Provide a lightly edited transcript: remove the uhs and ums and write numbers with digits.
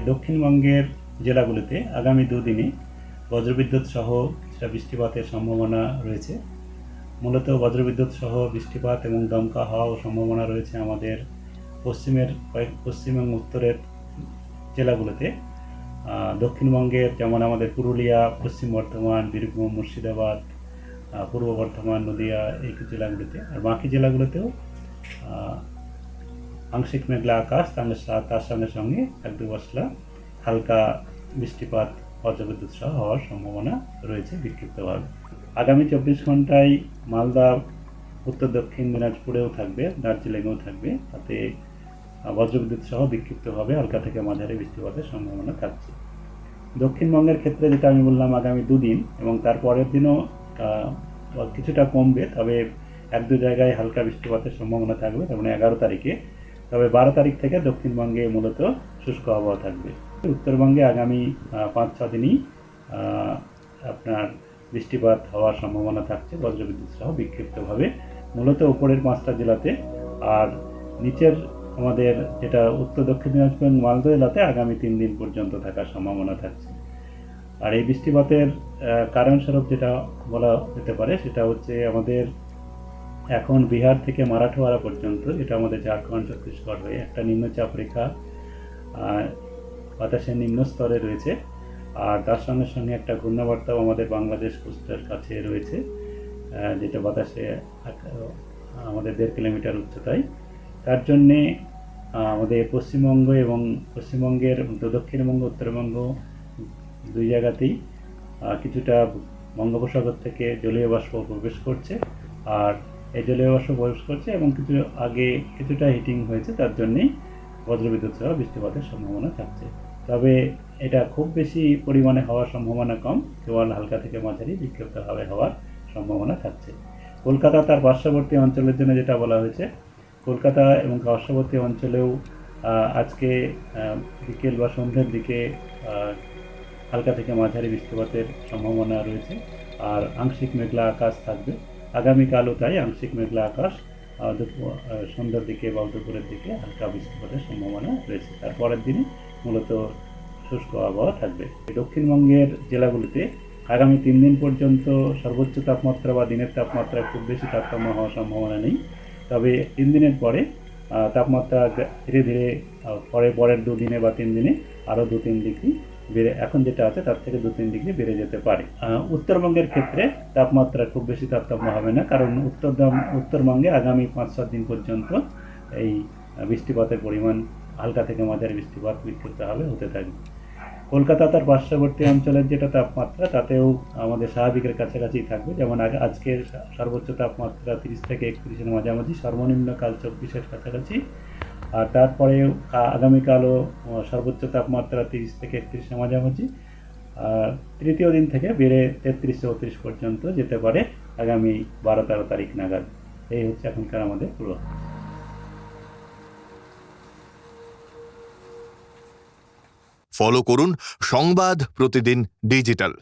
দক্ষিণবঙ্গের জেলাগুলিতে আগামী দুদিনে বজ্রবিদ্যুৎ সহ কিছুটা বৃষ্টিপাতের সম্ভাবনা রয়েছে। মূলত বজ্রবিদ্যুৎ সহ বৃষ্টিপাত এবং দমকা হওয়ার সম্ভাবনা রয়েছে আমাদের পশ্চিম এবং উত্তরের জেলাগুলোতে। দক্ষিণবঙ্গের যেমন আমাদের পুরুলিয়া, পশ্চিম বর্ধমান, বীরভূম, মুর্শিদাবাদ, পূর্ব বর্ধমান, নদিয়া এই জেলাগুলিতে। আর বাকি জেলাগুলোতেও আংশিক মেঘলা আকাশ, তার সঙ্গে সঙ্গে 1-2 পশলা হালকা বৃষ্টিপাত বজ্রবিদ্যুৎ সহ হওয়ার সম্ভাবনা রয়েছে বিক্ষিপ্তভাবে। আগামী 24 ঘন্টায় মালদা, উত্তর দক্ষিণ দিনাজপুরেও থাকবে, দার্জিলিংয়েও থাকবে। তাতে বজ্রবিদ্যুৎ সহ বিক্ষিপ্তভাবে হালকা থেকে মাঝারি বৃষ্টিপাতের সম্ভাবনা থাকছে। দক্ষিণবঙ্গের ক্ষেত্রে যেটা আমি বললাম, আগামী দুদিন এবং তার পরের দিনও কিছুটা কমবে, তবে 1-2 জায়গায় হালকা বৃষ্টিপাতের সম্ভাবনা থাকবে, তার মানে 11 তারিখে। তবে 12 তারিখ থেকে দক্ষিণবঙ্গে মূলত শুষ্ক আবহাওয়া থাকবে। উত্তরবঙ্গে আগামী 5-6 দিনই আপনার বৃষ্টিপাত হওয়ার সম্ভাবনা থাকছে বজ্রবিদ্যুৎ সহ বিক্ষিপ্তভাবে, মূলত উপরের 5টা জেলাতে। আর নিচের আমাদের যেটা উত্তর দক্ষিণ দিনাজপুর এবং মালদা জেলাতে আগামী 3 দিন পর্যন্ত থাকার সম্ভাবনা থাকছে। আর এই বৃষ্টিপাতের কারণস্বরূপ যেটা বলা যেতে পারে সেটা হচ্ছে আমাদের এখন বিহার থেকে মারাঠওয়াড়া পর্যন্ত, যেটা আমাদের ঝাড়খণ্ড, ছত্তিশগড় হয়ে একটা নিম্নচাপ রেখা বাতাসের নিম্ন স্তরে রয়েছে। আর তার সঙ্গে সঙ্গে একটা ঘূর্ণাবর্তাও আমাদের বাংলাদেশ কোস্টের কাছে রয়েছে, যেটা বাতাসে আমাদের 1.5 কিলোমিটার উচ্চতায়। তার জন্যে আমাদের পশ্চিমবঙ্গ এবং পশ্চিমবঙ্গের দক্ষিণবঙ্গ, উত্তরবঙ্গ দুই জায়গাতেই কিছুটা বঙ্গোপসাগর থেকে জলীয় বাষ্প প্রবেশ করছে। আর এই জলীয় বাষ্প প্রবেশ করছে এবং কিছুটা হিটিং হয়েছে, তার জন্যেই বজ্রবিদ্যুৎ সহ বৃষ্টিপাতের সম্ভাবনা থাকছে। তবে এটা খুব বেশি পরিমাণে হওয়ার সম্ভাবনা কম, কেবল হালকা থেকে মাঝারি বিক্ষিপ্তভাবে হওয়ার সম্ভাবনা থাকছে। কলকাতা তার পার্শ্ববর্তী অঞ্চলের জন্য যেটা বলা হয়েছে, কলকাতা এবং পার্শ্ববর্তী অঞ্চলেও আজকে বিকেল বা সন্ধ্যের দিকে হালকা থেকে মাঝারি বৃষ্টিপাতের সম্ভাবনা রয়েছে। আর আংশিক মেঘলা আকাশ থাকবে আগামীকালও, তাই আংশিক মেঘলা আকাশ, সন্ধ্যার দিকে বা দুপুরের দিকে হালকা বৃষ্টিপাতের সম্ভাবনা রয়েছে। তারপরের দিনে মূলত শুষ্ক আবহাওয়া থাকবে। দক্ষিণবঙ্গের জেলাগুলিতে আগামী 3 দিন পর্যন্ত সর্বোচ্চ তাপমাত্রা বা দিনের তাপমাত্রায় খুব বেশি তারতম্য হওয়ার সম্ভাবনা নেই। তবে 3 দিনের পরে তাপমাত্রা ধীরে ধীরে পরের 2 দিনে বা 3 দিনে আরও 2-3 ডিগ্রি বেড়ে, এখন যেটা আছে তার থেকে 2-3 ডিগ্রি বেড়ে যেতে পারে। উত্তরবঙ্গের ক্ষেত্রে তাপমাত্রা খুব বেশি তারতম্য হবে না, কারণ উত্তরবঙ্গে আগামী 5-7 দিন পর্যন্ত এই বৃষ্টিপাতের পরিমাণ হালকা থেকে মাঝারি বৃষ্টিপাত বিক্ষিপ্তভাবে হতে থাকবে। কলকাতা তার পার্শ্ববর্তী অঞ্চলের যেটা তাপমাত্রা, তাতেও আমাদের স্বাভাবিকের কাছাকাছি থাকবে। যেমন আজকের সর্বোচ্চ তাপমাত্রা 30 থেকে 31-এর মাঝামাঝি, সর্বনিম্ন কাল 24-এর কাছাকাছি। আর তারপরে আগামীকালও সর্বোচ্চ তাপমাত্রা 30 থেকে 31-এর মাঝামাঝি। আর তৃতীয় দিন থেকে বেড়ে 33-34 পর্যন্ত যেতে পারে আগামী 12-13 তারিখ নাগাদ। এই হচ্ছে এখনকার আমাদের পূর্বাভাস। ফলো করুন সংবাদ প্রতিদিন ডিজিটাল।